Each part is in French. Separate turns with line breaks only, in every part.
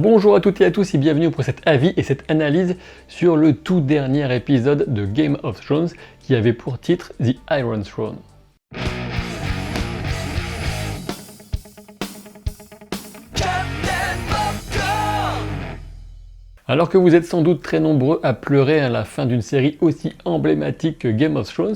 Bonjour à toutes et à tous et bienvenue pour cet avis et cette analyse sur le tout dernier épisode de Game of Thrones qui avait pour titre The Iron Throne. Alors que vous êtes sans doute très nombreux à pleurer à la fin d'une série aussi emblématique que Game of Thrones,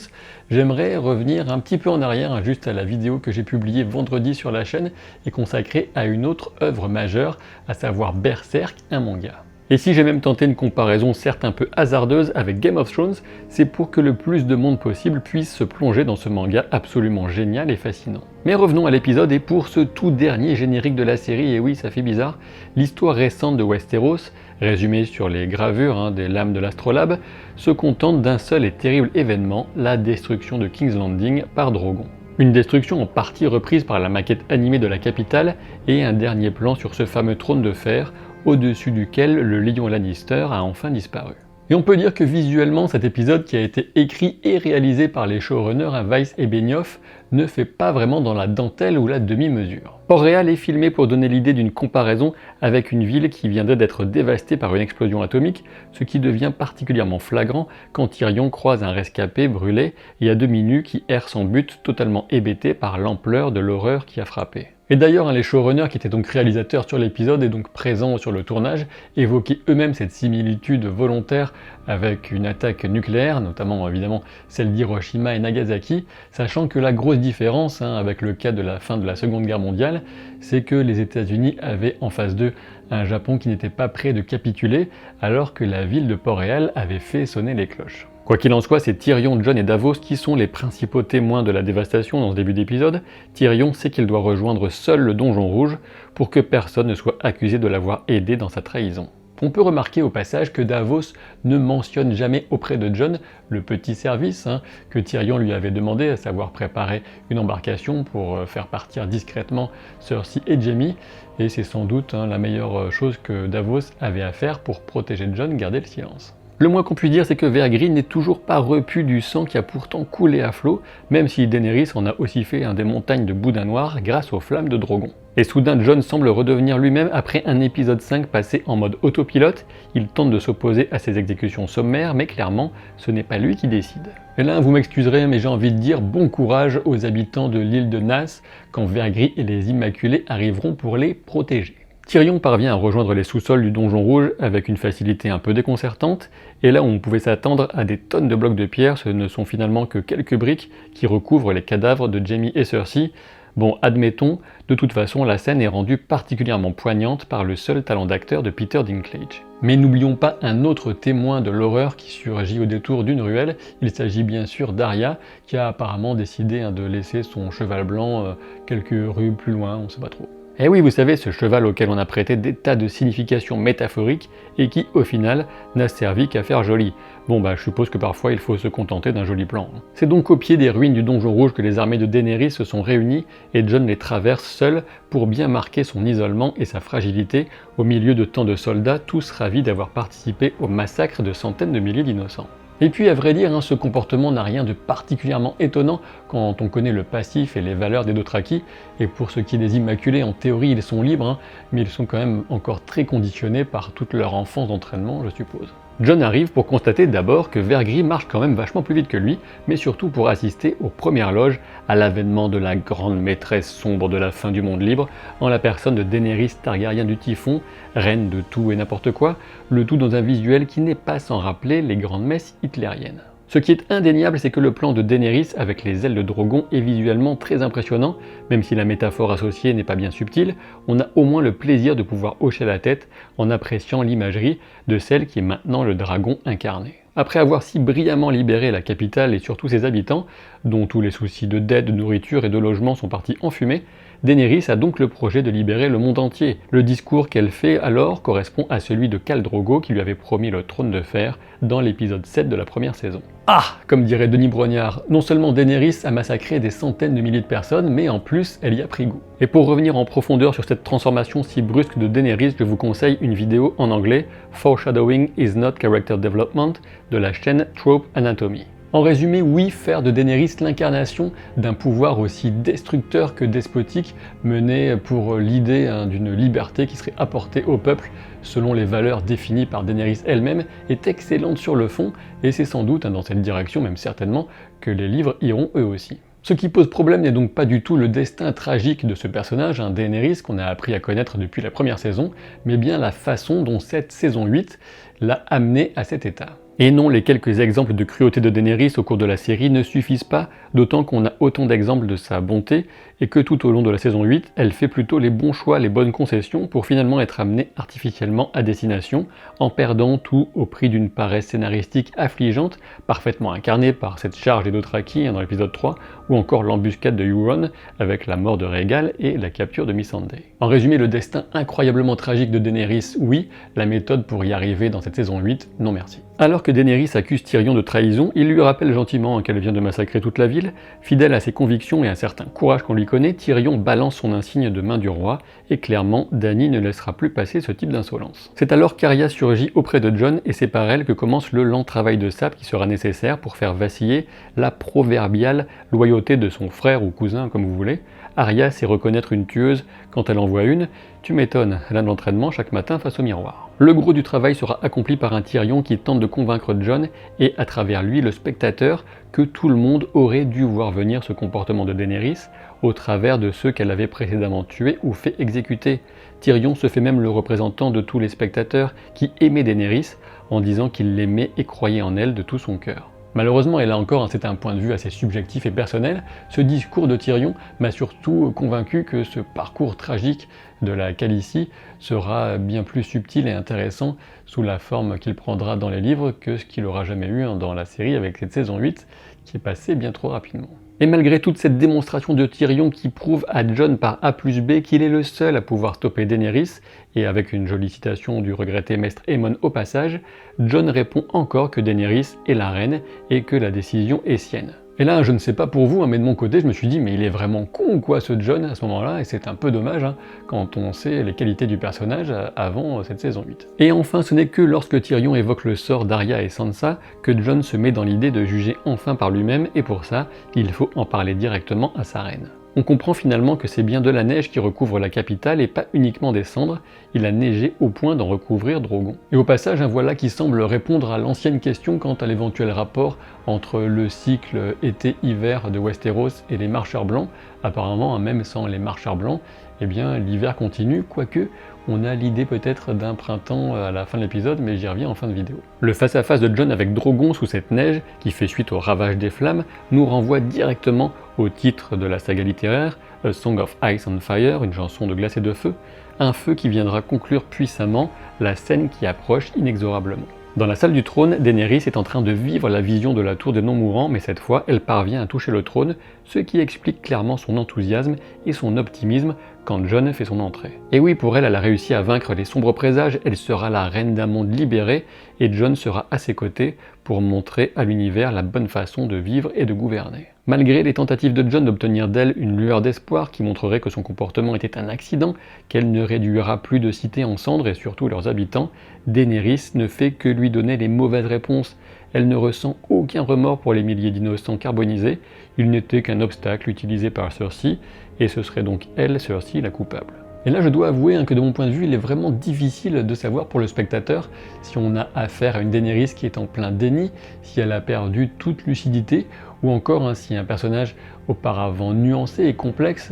j'aimerais revenir un petit peu en arrière, juste à la vidéo que j'ai publiée vendredi sur la chaîne et consacrée à une autre œuvre majeure, à savoir Berserk, un manga. Et si j'ai même tenté une comparaison certes un peu hasardeuse avec Game of Thrones, c'est pour que le plus de monde possible puisse se plonger dans ce manga absolument génial et fascinant. Mais revenons à l'épisode et pour ce tout dernier générique de la série, et oui ça fait bizarre, l'histoire récente de Westeros, résumée sur les gravures des lames de l'astrolabe, se contente d'un seul et terrible événement, la destruction de King's Landing par Drogon. Une destruction en partie reprise par la maquette animée de la capitale et un dernier plan sur ce fameux trône de fer au-dessus duquel le lion Lannister a enfin disparu. Et on peut dire que visuellement cet épisode qui a été écrit et réalisé par les showrunners Weiss et Benioff ne fait pas vraiment dans la dentelle ou la demi-mesure. Port-Réal est filmé pour donner l'idée d'une comparaison avec une ville qui viendrait d'être dévastée par une explosion atomique, ce qui devient particulièrement flagrant quand Tyrion croise un rescapé brûlé et à demi nu qui erre sans but, totalement hébété par l'ampleur de l'horreur qui a frappé. Et d'ailleurs, les showrunners qui étaient donc réalisateurs sur l'épisode et donc présents sur le tournage, évoquaient eux-mêmes cette similitude volontaire avec une attaque nucléaire, notamment évidemment celle d'Hiroshima et Nagasaki, sachant que la grosse différence avec le cas de la fin de la Seconde Guerre mondiale, c'est que les États-Unis avaient en face d'eux un Japon qui n'était pas prêt de capituler, alors que la ville de Port-Réal avait fait sonner les cloches. Quoi qu'il en soit, c'est Tyrion, Jon et Davos qui sont les principaux témoins de la dévastation dans ce début d'épisode. Tyrion sait qu'il doit rejoindre seul le Donjon Rouge pour que personne ne soit accusé de l'avoir aidé dans sa trahison. On peut remarquer au passage que Davos ne mentionne jamais auprès de Jon le petit service que Tyrion lui avait demandé, à savoir préparer une embarcation pour faire partir discrètement Cersei et Jaime, et c'est sans doute la meilleure chose que Davos avait à faire pour protéger Jon, garder le silence. Le moins qu'on puisse dire, c'est que Vergris n'est toujours pas repu du sang qui a pourtant coulé à flot, même si Daenerys en a aussi fait des montagnes de boudin noir grâce aux flammes de Drogon. Et soudain, Jon semble redevenir lui-même après un épisode 5 passé en mode autopilote. Il tente de s'opposer à ces exécutions sommaires, mais clairement, ce n'est pas lui qui décide. Et là, vous m'excuserez, mais j'ai envie de dire bon courage aux habitants de l'île de Nass quand Vergris et les Immaculés arriveront pour les protéger. Tyrion parvient à rejoindre les sous-sols du Donjon Rouge avec une facilité un peu déconcertante, et là où on pouvait s'attendre à des tonnes de blocs de pierre, ce ne sont finalement que quelques briques qui recouvrent les cadavres de Jaime et Cersei. Bon, admettons, de toute façon, la scène est rendue particulièrement poignante par le seul talent d'acteur de Peter Dinklage. Mais n'oublions pas un autre témoin de l'horreur qui surgit au détour d'une ruelle, il s'agit bien sûr d'Arya, qui a apparemment décidé de laisser son cheval blanc quelques rues plus loin, on sait pas trop. Et oui, vous savez, ce cheval auquel on a prêté des tas de significations métaphoriques et qui, au final, n'a servi qu'à faire joli. Bon je suppose que parfois il faut se contenter d'un joli plan. C'est donc au pied des ruines du Donjon Rouge que les armées de Daenerys se sont réunies et Jon les traverse seul pour bien marquer son isolement et sa fragilité au milieu de tant de soldats, tous ravis d'avoir participé au massacre de centaines de milliers d'innocents. Et puis à vrai dire, ce comportement n'a rien de particulièrement étonnant quand on connaît le passif et les valeurs des Dothraki, et pour ce qui est des Immaculés, en théorie ils sont libres, mais ils sont quand même encore très conditionnés par toute leur enfance d'entraînement, je suppose. Jon arrive pour constater d'abord que Vergris marche quand même vachement plus vite que lui, mais surtout pour assister aux premières loges à l'avènement de la grande maîtresse sombre de la fin du monde libre, en la personne de Daenerys Targaryen du Typhon, reine de tout et n'importe quoi, le tout dans un visuel qui n'est pas sans rappeler les grandes messes hitlériennes. Ce qui est indéniable, c'est que le plan de Daenerys avec les ailes de Drogon est visuellement très impressionnant, même si la métaphore associée n'est pas bien subtile, on a au moins le plaisir de pouvoir hocher la tête en appréciant l'imagerie de celle qui est maintenant le dragon incarné. Après avoir si brillamment libéré la capitale et surtout ses habitants, dont tous les soucis de dette, de nourriture et de logement sont partis en fumée, Daenerys a donc le projet de libérer le monde entier. Le discours qu'elle fait alors correspond à celui de Khal Drogo qui lui avait promis le trône de fer dans l'épisode 7 de la première saison. Ah, comme dirait Denis Brognard, non seulement Daenerys a massacré des centaines de milliers de personnes, mais en plus elle y a pris goût. Et pour revenir en profondeur sur cette transformation si brusque de Daenerys, je vous conseille une vidéo en anglais, Foreshadowing is not character development, de la chaîne Trope Anatomy. En résumé, oui, faire de Daenerys l'incarnation d'un pouvoir aussi destructeur que despotique, mené pour l'idée d'une liberté qui serait apportée au peuple selon les valeurs définies par Daenerys elle-même, est excellente sur le fond, et c'est sans doute dans cette direction, même certainement, que les livres iront eux aussi. Ce qui pose problème n'est donc pas du tout le destin tragique de ce personnage, Daenerys, qu'on a appris à connaître depuis la première saison, mais bien la façon dont cette saison 8 l'a amené à cet état. Et non, les quelques exemples de cruauté de Daenerys au cours de la série ne suffisent pas, d'autant qu'on a autant d'exemples de sa bonté, et que tout au long de la saison 8, elle fait plutôt les bons choix, les bonnes concessions, pour finalement être amenée artificiellement à destination, en perdant tout au prix d'une paresse scénaristique affligeante, parfaitement incarnée par cette charge des Dothraki dans l'épisode 3, ou encore l'embuscade de Euron, avec la mort de Rhaegal et la capture de Missandei. En résumé, le destin incroyablement tragique de Daenerys, oui, la méthode pour y arriver dans cette saison 8, non merci. Alors que Daenerys accuse Tyrion de trahison, il lui rappelle gentiment qu'elle vient de massacrer toute la ville. Fidèle à ses convictions et à un certain courage qu'on lui connaît, Tyrion balance son insigne de main du roi, et clairement, Dany ne laissera plus passer ce type d'insolence. C'est alors qu'Arya surgit auprès de Jon, et c'est par elle que commence le lent travail de sape qui sera nécessaire pour faire vaciller la proverbiale loyauté de son frère ou cousin, comme vous voulez. Arya sait reconnaître une tueuse quand elle en voit une. Tu m'étonnes, elle a de l'entraînement chaque matin face au miroir. Le gros du travail sera accompli par un Tyrion qui tente de convaincre Jon et à travers lui le spectateur que tout le monde aurait dû voir venir ce comportement de Daenerys au travers de ceux qu'elle avait précédemment tués ou fait exécuter. Tyrion se fait même le représentant de tous les spectateurs qui aimaient Daenerys en disant qu'il l'aimait et croyait en elle de tout son cœur. Malheureusement, et là encore, c'est un point de vue assez subjectif et personnel, ce discours de Tyrion m'a surtout convaincu que ce parcours tragique de la Khaleesi sera bien plus subtil et intéressant sous la forme qu'il prendra dans les livres que ce qu'il aura jamais eu dans la série avec cette saison 8 qui est passée bien trop rapidement. Et malgré toute cette démonstration de Tyrion qui prouve à Jon par A plus B qu'il est le seul à pouvoir stopper Daenerys, et avec une jolie citation du regretté maître Aemon au passage, Jon répond encore que Daenerys est la reine et que la décision est sienne. Et là, je ne sais pas pour vous, mais de mon côté, je me suis dit, mais il est vraiment con quoi ce Jon à ce moment-là, et c'est un peu dommage quand on sait les qualités du personnage avant cette saison 8. Et enfin, ce n'est que lorsque Tyrion évoque le sort d'Arya et Sansa que Jon se met dans l'idée de juger enfin par lui-même, et pour ça, il faut en parler directement à sa reine. On comprend finalement que c'est bien de la neige qui recouvre la capitale et pas uniquement des cendres, il a neigé au point d'en recouvrir Drogon. Et au passage, un voilà qui semble répondre à l'ancienne question quant à l'éventuel rapport entre le cycle été-hiver de Westeros et les marcheurs blancs. Apparemment, même sans les marcheurs blancs, eh bien l'hiver continue, quoique on a l'idée peut-être d'un printemps à la fin de l'épisode, mais j'y reviens en fin de vidéo. Le face-à-face de Jon avec Drogon sous cette neige, qui fait suite au ravage des flammes, nous renvoie directement au titre de la saga littéraire, A Song of Ice and Fire, une chanson de glace et de feu, un feu qui viendra conclure puissamment la scène qui approche inexorablement. Dans la salle du trône, Daenerys est en train de vivre la vision de la tour des non-mourants, mais cette fois, elle parvient à toucher le trône, ce qui explique clairement son enthousiasme et son optimisme quand Jon fait son entrée. Et oui, pour elle, elle a réussi à vaincre les sombres présages, elle sera la reine d'un monde libéré, et Jon sera à ses côtés pour montrer à l'univers la bonne façon de vivre et de gouverner. Malgré les tentatives de Jon d'obtenir d'elle une lueur d'espoir qui montrerait que son comportement était un accident, qu'elle ne réduira plus de cités en cendres et surtout leurs habitants, Daenerys ne fait que lui donner les mauvaises réponses. Elle ne ressent aucun remords pour les milliers d'innocents carbonisés, il n'était qu'un obstacle utilisé par Cersei, et ce serait donc elle, Cersei, la coupable. Et là, je dois avouer que de mon point de vue, il est vraiment difficile de savoir pour le spectateur si on a affaire à une Daenerys qui est en plein déni, si elle a perdu toute lucidité, ou encore si un personnage auparavant nuancé et complexe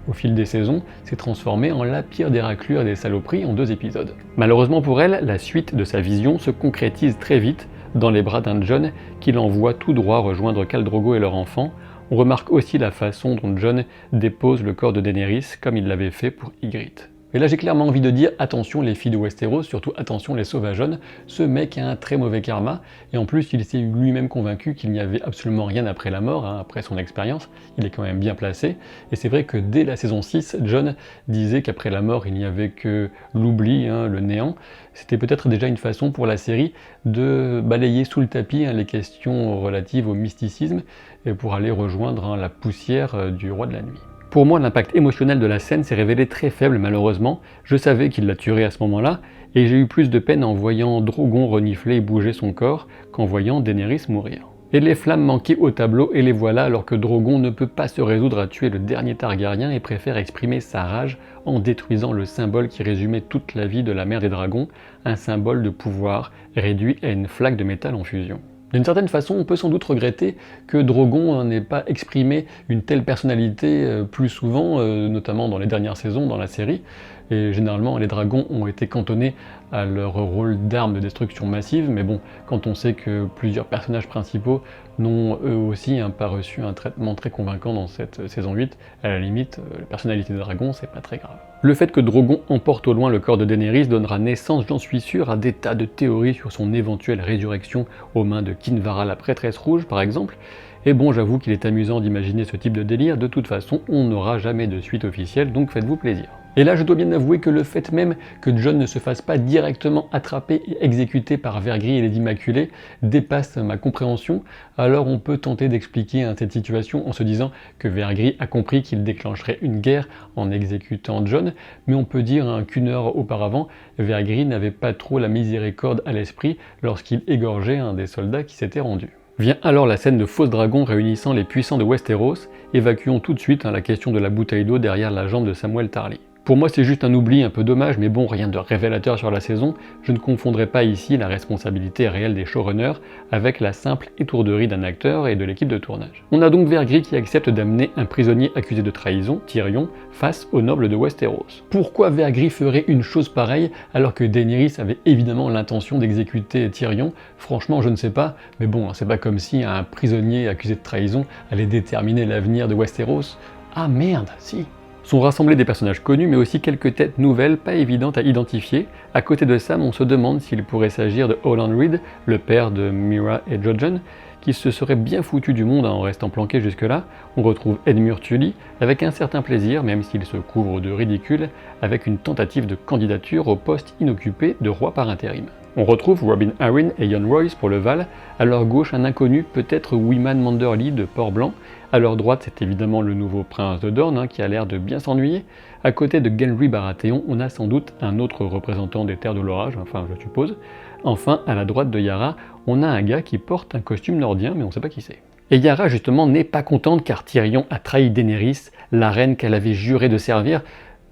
au fil des saisons s'est transformé en la pire des raclures et des saloperies en 2 épisodes. Malheureusement pour elle, la suite de sa vision se concrétise très vite dans les bras d'un Jon qui l'envoie tout droit rejoindre Khal Drogo et leur enfant. On remarque aussi la façon dont Jon dépose le corps de Daenerys comme il l'avait fait pour Ygritte. Et là j'ai clairement envie de dire attention les filles de Westeros, surtout attention les sauvageonnes, ce mec a un très mauvais karma, et en plus il s'est lui-même convaincu qu'il n'y avait absolument rien après la mort, après son expérience, il est quand même bien placé, et c'est vrai que dès la saison 6, Jon disait qu'après la mort il n'y avait que l'oubli, le néant. C'était peut-être déjà une façon pour la série de balayer sous le tapis les questions relatives au mysticisme, et pour aller rejoindre la poussière du roi de la nuit. Pour moi, l'impact émotionnel de la scène s'est révélé très faible malheureusement. Je savais qu'il la tuerait à ce moment-là, et j'ai eu plus de peine en voyant Drogon renifler et bouger son corps qu'en voyant Daenerys mourir. Et les flammes manquaient au tableau, et les voilà alors que Drogon ne peut pas se résoudre à tuer le dernier Targaryen et préfère exprimer sa rage en détruisant le symbole qui résumait toute la vie de la mère des dragons, un symbole de pouvoir réduit à une flaque de métal en fusion. D'une certaine façon, on peut sans doute regretter que Drogon n'ait pas exprimé une telle personnalité plus souvent, notamment dans les dernières saisons dans la série. Et généralement, les dragons ont été cantonnés à leur rôle d'arme de destruction massive, mais bon, quand on sait que plusieurs personnages principaux n'ont eux aussi pas reçu un traitement très convaincant dans cette saison 8, à la limite, la personnalité des dragons, c'est pas très grave. Le fait que Drogon emporte au loin le corps de Daenerys donnera naissance, j'en suis sûr, à des tas de théories sur son éventuelle résurrection aux mains de Kinvara la prêtresse rouge, par exemple. Et bon, j'avoue qu'il est amusant d'imaginer ce type de délire, de toute façon, on n'aura jamais de suite officielle, donc faites-vous plaisir. Et là, je dois bien avouer que le fait même que Jon ne se fasse pas directement attraper et exécuter par Vergris et les Immaculés dépasse ma compréhension, alors on peut tenter d'expliquer cette situation en se disant que Vergris a compris qu'il déclencherait une guerre en exécutant Jon, mais on peut dire qu'une heure auparavant, Vergris n'avait pas trop la miséricorde à l'esprit lorsqu'il égorgeait un des soldats qui s'était rendu. Vient alors la scène de fausse dragon réunissant les puissants de Westeros. Évacuons tout de suite la question de la bouteille d'eau derrière la jambe de Samuel Tarly. Pour moi, c'est juste un oubli un peu dommage, mais bon, rien de révélateur sur la saison. Je ne confondrai pas ici la responsabilité réelle des showrunners avec la simple étourderie d'un acteur et de l'équipe de tournage. On a donc Vergris qui accepte d'amener un prisonnier accusé de trahison, Tyrion, face aux nobles de Westeros. Pourquoi Vergris ferait une chose pareille alors que Daenerys avait évidemment l'intention d'exécuter Tyrion? Franchement, je ne sais pas, mais bon, c'est pas comme si un prisonnier accusé de trahison allait déterminer l'avenir de Westeros. Ah merde, si! Sont rassemblés des personnages connus, mais aussi quelques têtes nouvelles, pas évidentes à identifier. À côté de Sam, on se demande s'il pourrait s'agir de Holland Reed, le père de Mira et Jojen, qui se serait bien foutu du monde en restant planqué jusque-là. On retrouve Edmure Tully, avec un certain plaisir, même s'il se couvre de ridicule, avec une tentative de candidature au poste inoccupé de roi par intérim. On retrouve Robin Arryn et Yohn Royce pour le Val, à leur gauche un inconnu, peut-être Wyman Manderly de Port-Blanc, à leur droite c'est évidemment le nouveau prince de Dorne qui a l'air de bien s'ennuyer, à côté de Gendry Baratheon on a sans doute un autre représentant des terres de l'orage, enfin je suppose, enfin à la droite de Yara on a un gars qui porte un costume nordien mais on sait pas qui c'est. Et Yara justement n'est pas contente car Tyrion a trahi Daenerys, la reine qu'elle avait juré de servir.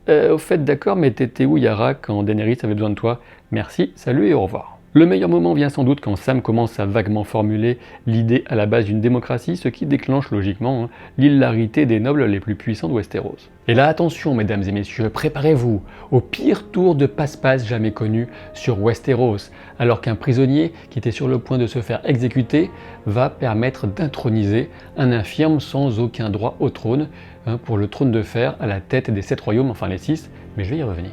Au fait d'accord, mais t'étais où Yara quand Daenerys avait besoin de toi? Merci, salut et au revoir. Le meilleur moment vient sans doute quand Sam commence à vaguement formuler l'idée à la base d'une démocratie, ce qui déclenche logiquement l'hilarité des nobles les plus puissants de Westeros. Et là attention mesdames et messieurs, préparez-vous au pire tour de passe-passe jamais connu sur Westeros, alors qu'un prisonnier qui était sur le point de se faire exécuter va permettre d'introniser un infirme sans aucun droit au trône, pour le trône de fer à la tête des 7 royaumes, enfin les 6, mais je vais y revenir.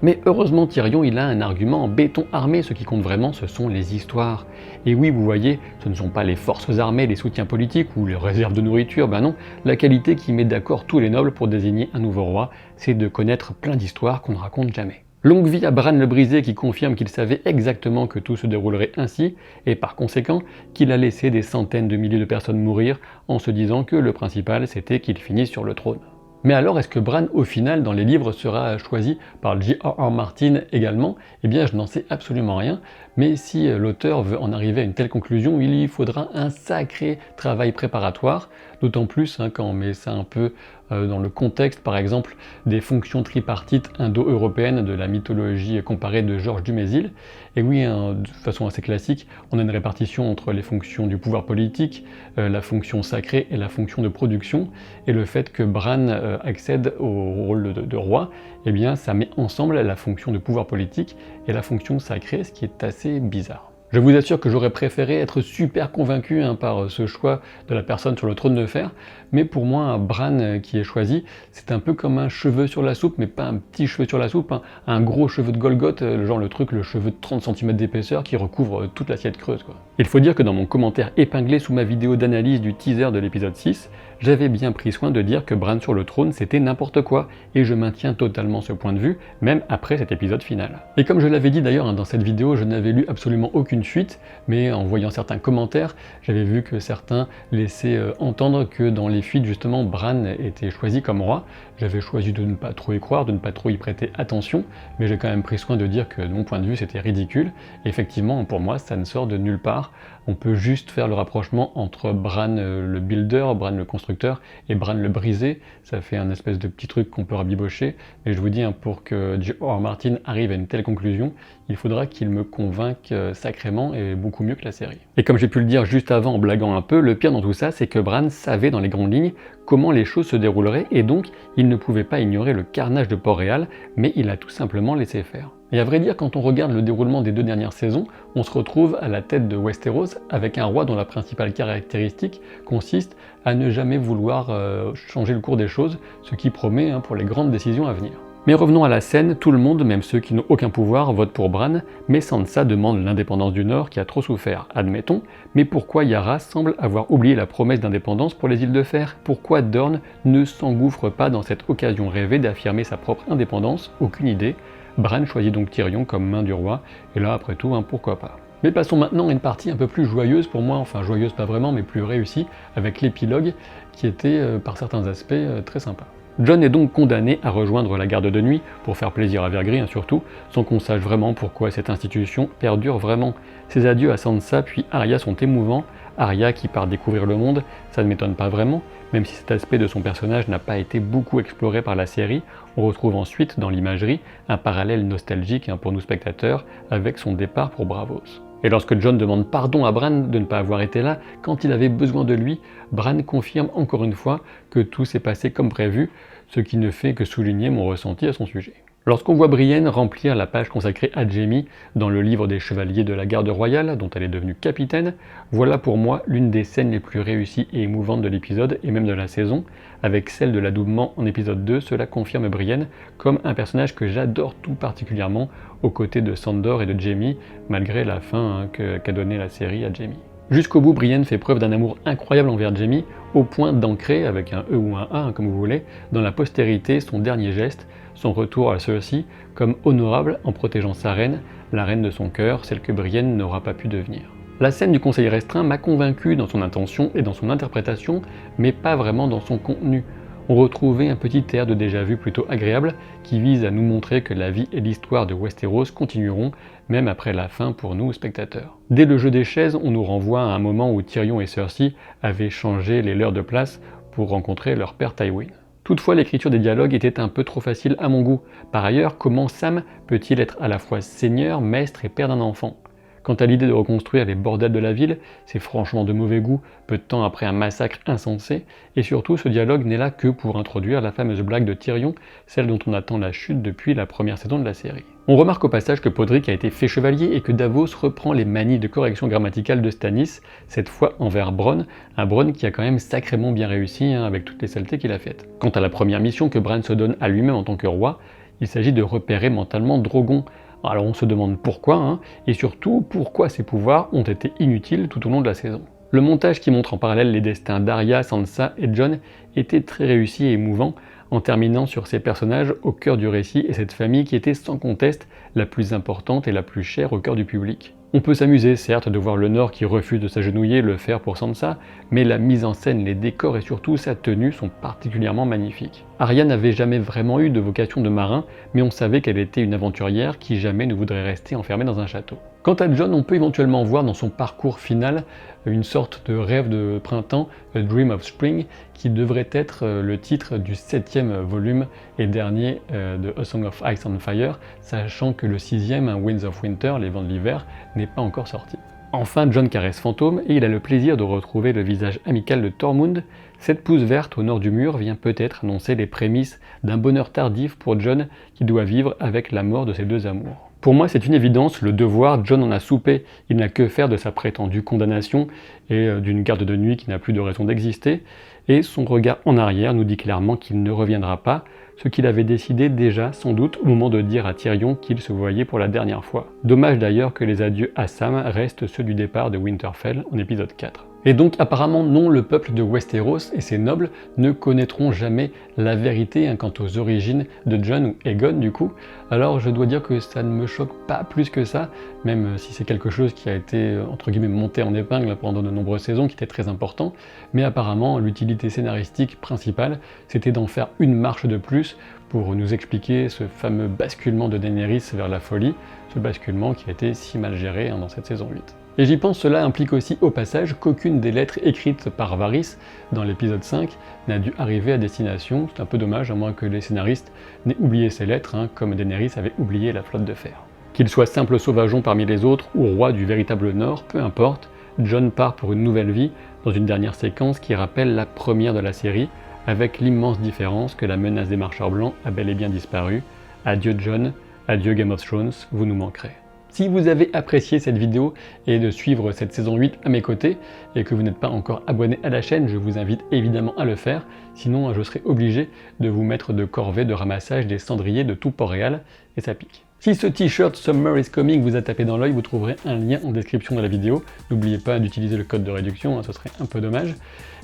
Mais heureusement Tyrion il a un argument en béton armé, ce qui compte vraiment ce sont les histoires. Et oui vous voyez, ce ne sont pas les forces armées, les soutiens politiques ou les réserves de nourriture, ben non, la qualité qui met d'accord tous les nobles pour désigner un nouveau roi, c'est de connaître plein d'histoires qu'on ne raconte jamais. Longue vie à Bran le Brisé qui confirme qu'il savait exactement que tout se déroulerait ainsi, et par conséquent qu'il a laissé des centaines de milliers de personnes mourir en se disant que le principal c'était qu'il finisse sur le trône. Mais alors est-ce que Bran au final dans les livres sera choisi par J.R.R. Martin également? Eh bien je n'en sais absolument rien, mais si l'auteur veut en arriver à une telle conclusion, il y faudra un sacré travail préparatoire, d'autant plus quand on met ça un peu dans le contexte par exemple des fonctions tripartites indo-européennes de la mythologie comparée de Georges Dumézil. Et oui, de façon assez classique, on a une répartition entre les fonctions du pouvoir politique, la fonction sacrée et la fonction de production, et le fait que Bran accède au rôle de roi, eh bien ça met ensemble la fonction de pouvoir politique et la fonction sacrée, ce qui est assez bizarre. Je vous assure que j'aurais préféré être super convaincu par ce choix de la personne sur le trône de fer, mais pour moi un Bran qui est choisi, c'est un peu comme un cheveu sur la soupe, mais pas un petit cheveu sur la soupe, un gros cheveu de Golgoth, genre le cheveu de 30 cm d'épaisseur qui recouvre toute l'assiette creuse, quoi. Il faut dire que dans mon commentaire épinglé sous ma vidéo d'analyse du teaser de l'épisode 6, j'avais bien pris soin de dire que Bran sur le trône c'était n'importe quoi, et je maintiens totalement ce point de vue, même après cet épisode final. Et comme je l'avais dit d'ailleurs dans cette vidéo, je n'avais lu absolument aucune fuite, mais en voyant certains commentaires, j'avais vu que certains laissaient entendre que dans les fuites justement Bran était choisi comme roi. J'avais choisi de ne pas trop y croire, de ne pas trop y prêter attention, mais j'ai quand même pris soin de dire que de mon point de vue c'était ridicule. Et effectivement, pour moi ça ne sort de nulle part. On peut juste faire le rapprochement entre Bran le builder, Bran le constructeur et Bran le brisé. Ça fait un espèce de petit truc qu'on peut rabibocher. Mais je vous dis, pour que George R. R. Martin arrive à une telle conclusion, il faudra qu'il me convainque sacrément et beaucoup mieux que la série. Et comme j'ai pu le dire juste avant en blaguant un peu, le pire dans tout ça, c'est que Bran savait dans les grandes lignes comment les choses se dérouleraient et donc il ne pouvait pas ignorer le carnage de Port-Réal, mais il a tout simplement laissé faire. Et à vrai dire, quand on regarde le déroulement des 2 dernières saisons, on se retrouve à la tête de Westeros avec un roi dont la principale caractéristique consiste à ne jamais vouloir changer le cours des choses, ce qui promet pour les grandes décisions à venir. Mais revenons à la scène, tout le monde, même ceux qui n'ont aucun pouvoir, votent pour Bran, mais Sansa demande l'indépendance du Nord qui a trop souffert, admettons, mais pourquoi Yara semble avoir oublié la promesse d'indépendance pour les îles de Fer? Pourquoi Dorne ne s'engouffre pas dans cette occasion rêvée d'affirmer sa propre indépendance? Aucune idée. Bran choisit donc Tyrion comme main du roi, et là après tout, pourquoi pas. Mais passons maintenant à une partie un peu plus joyeuse pour moi, enfin joyeuse pas vraiment, mais plus réussie, avec l'épilogue, qui était par certains aspects très sympa. Jon est donc condamné à rejoindre la garde de nuit, pour faire plaisir à Vergris surtout, sans qu'on sache vraiment pourquoi cette institution perdure vraiment. Ses adieux à Sansa puis Arya sont émouvants, Arya qui part découvrir le monde, ça ne m'étonne pas vraiment, même si cet aspect de son personnage n'a pas été beaucoup exploré par la série, on retrouve ensuite dans l'imagerie un parallèle nostalgique pour nous spectateurs avec son départ pour Braavos. Et lorsque Jon demande pardon à Bran de ne pas avoir été là quand il avait besoin de lui, Bran confirme encore une fois que tout s'est passé comme prévu, ce qui ne fait que souligner mon ressenti à son sujet. Lorsqu'on voit Brienne remplir la page consacrée à Jaime dans le livre des Chevaliers de la Garde Royale, dont elle est devenue capitaine, voilà pour moi l'une des scènes les plus réussies et émouvantes de l'épisode et même de la saison. Avec celle de l'adoubement en épisode 2, cela confirme Brienne comme un personnage que j'adore tout particulièrement aux côtés de Sandor et de Jaime, malgré la fin qu'a donnée la série à Jaime. Jusqu'au bout, Brienne fait preuve d'un amour incroyable envers Jaime, au point d'ancrer, avec un E ou un A, comme vous voulez, dans la postérité son dernier geste, son retour à Cersei, comme honorable en protégeant sa reine, la reine de son cœur, celle que Brienne n'aura pas pu devenir. La scène du conseil restreint m'a convaincu dans son intention et dans son interprétation, mais pas vraiment dans son contenu. On retrouvait un petit air de déjà-vu plutôt agréable qui vise à nous montrer que la vie et l'histoire de Westeros continueront même après la fin pour nous spectateurs. Dès le jeu des chaises, on nous renvoie à un moment où Tyrion et Cersei avaient changé les leurs de place pour rencontrer leur père Tywin. Toutefois, l'écriture des dialogues était un peu trop facile à mon goût. Par ailleurs, comment Sam peut-il être à la fois seigneur, maître et père d'un enfant ? Quant à l'idée de reconstruire les bordels de la ville, c'est franchement de mauvais goût, peu de temps après un massacre insensé, et surtout ce dialogue n'est là que pour introduire la fameuse blague de Tyrion, celle dont on attend la chute depuis la première saison de la série. On remarque au passage que Podrick a été fait chevalier et que Davos reprend les manies de correction grammaticale de Stannis, cette fois envers Bronn, un Bronn qui a quand même sacrément bien réussi avec toutes les saletés qu'il a faites. Quant à la première mission que Bran se donne à lui-même en tant que roi, il s'agit de repérer mentalement Drogon. Alors on se demande pourquoi, et surtout pourquoi ses pouvoirs ont été inutiles tout au long de la saison. Le montage qui montre en parallèle les destins d'Arya, Sansa et Jon était très réussi et émouvant, en terminant sur ces personnages au cœur du récit et cette famille qui était sans conteste la plus importante et la plus chère au cœur du public. On peut s'amuser certes de voir le Nord qui refuse de s'agenouiller le faire pour Sansa, mais la mise en scène, les décors et surtout sa tenue sont particulièrement magnifiques. Arya n'avait jamais vraiment eu de vocation de marin, mais on savait qu'elle était une aventurière qui jamais ne voudrait rester enfermée dans un château. Quant à Jon, on peut éventuellement voir dans son parcours final une sorte de rêve de printemps, A Dream of Spring, qui devrait être le titre du 7e volume et dernier de A Song of Ice and Fire, sachant que le 6e, Winds of Winter, les vents de l'hiver, n'est pas encore sorti. Enfin, Jon caresse Fantôme et il a le plaisir de retrouver le visage amical de Tormund. Cette pousse verte au nord du mur vient peut-être annoncer les prémices d'un bonheur tardif pour Jon qui doit vivre avec la mort de ses deux amours. Pour moi, c'est une évidence, le devoir, Jon en a soupé, il n'a que faire de sa prétendue condamnation et d'une garde de nuit qui n'a plus de raison d'exister, et son regard en arrière nous dit clairement qu'il ne reviendra pas, ce qu'il avait décidé déjà sans doute au moment de dire à Tyrion qu'il se voyait pour la dernière fois. Dommage d'ailleurs que les adieux à Sam restent ceux du départ de Winterfell en épisode 4. Et donc apparemment non, le peuple de Westeros et ses nobles ne connaîtront jamais la vérité quant aux origines de Jon ou Aegon du coup. Alors je dois dire que ça ne me choque pas plus que ça, même si c'est quelque chose qui a été entre guillemets monté en épingle pendant de nombreuses saisons, qui était très important, mais apparemment l'utilité scénaristique principale c'était d'en faire une marche de plus pour nous expliquer ce fameux basculement de Daenerys vers la folie, ce basculement qui a été si mal géré dans cette saison 8. Et j'y pense, cela implique aussi au passage qu'aucune des lettres écrites par Varys dans l'épisode 5 n'a dû arriver à destination. C'est un peu dommage, à moins que les scénaristes n'aient oublié ces lettres, comme Daenerys avait oublié la flotte de fer. Qu'il soit simple sauvageon parmi les autres ou roi du véritable Nord, peu importe, Jon part pour une nouvelle vie dans une dernière séquence qui rappelle la première de la série, avec l'immense différence que la menace des marcheurs blancs a bel et bien disparu. Adieu Jon, adieu Game of Thrones, vous nous manquerez. Si vous avez apprécié cette vidéo et de suivre cette saison 8 à mes côtés et que vous n'êtes pas encore abonné à la chaîne, je vous invite évidemment à le faire, sinon je serai obligé de vous mettre de corvée de ramassage des cendriers de tout Port-Réal et ça pique. Si ce t-shirt Summer is Coming vous a tapé dans l'œil, vous trouverez un lien en description de la vidéo. N'oubliez pas d'utiliser le code de réduction, ce serait un peu dommage.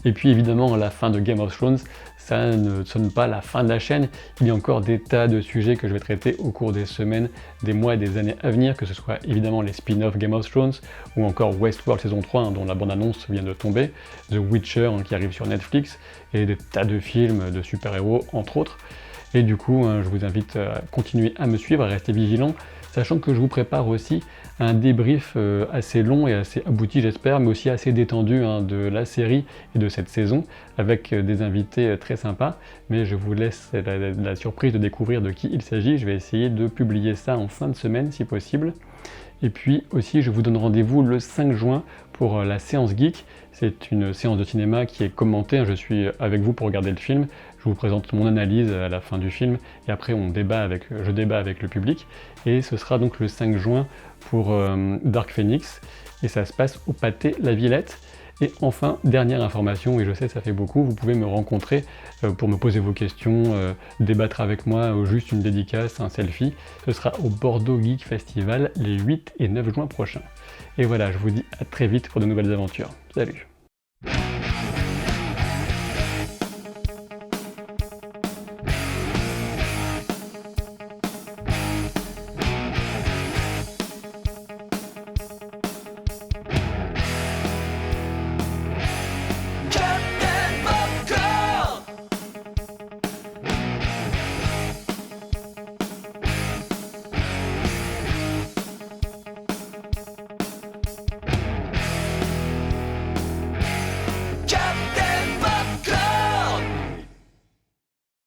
Et puis évidemment, la fin de Game of Thrones, ça ne sonne pas la fin de la chaîne. Il y a encore des tas de sujets que je vais traiter au cours des semaines, des mois et des années à venir, que ce soit évidemment les spin-offs Game of Thrones, ou encore Westworld saison 3, dont la bande-annonce vient de tomber, The Witcher qui arrive sur Netflix, et des tas de films de super-héros, entre autres. Et du coup, je vous invite à continuer à me suivre, à rester vigilant, sachant que je vous prépare aussi un débrief assez long et assez abouti j'espère, mais aussi assez détendu de la série et de cette saison, avec des invités très sympas, mais je vous laisse la surprise de découvrir de qui il s'agit. Je vais essayer de publier ça en fin de semaine si possible. Et puis aussi, je vous donne rendez-vous le 5 juin pour la séance geek. C'est une séance de cinéma qui est commentée, je suis avec vous pour regarder le film. Je vous présente mon analyse à la fin du film et après je débat avec le public. Et ce sera donc le 5 juin pour Dark Phoenix et ça se passe au Pâté La Villette. Et enfin, dernière information, et je sais ça fait beaucoup, vous pouvez me rencontrer pour me poser vos questions, débattre avec moi, ou juste une dédicace, un selfie. Ce sera au Bordeaux Geek Festival les 8 et 9 juin prochains. Et voilà, je vous dis à très vite pour de nouvelles aventures. Salut!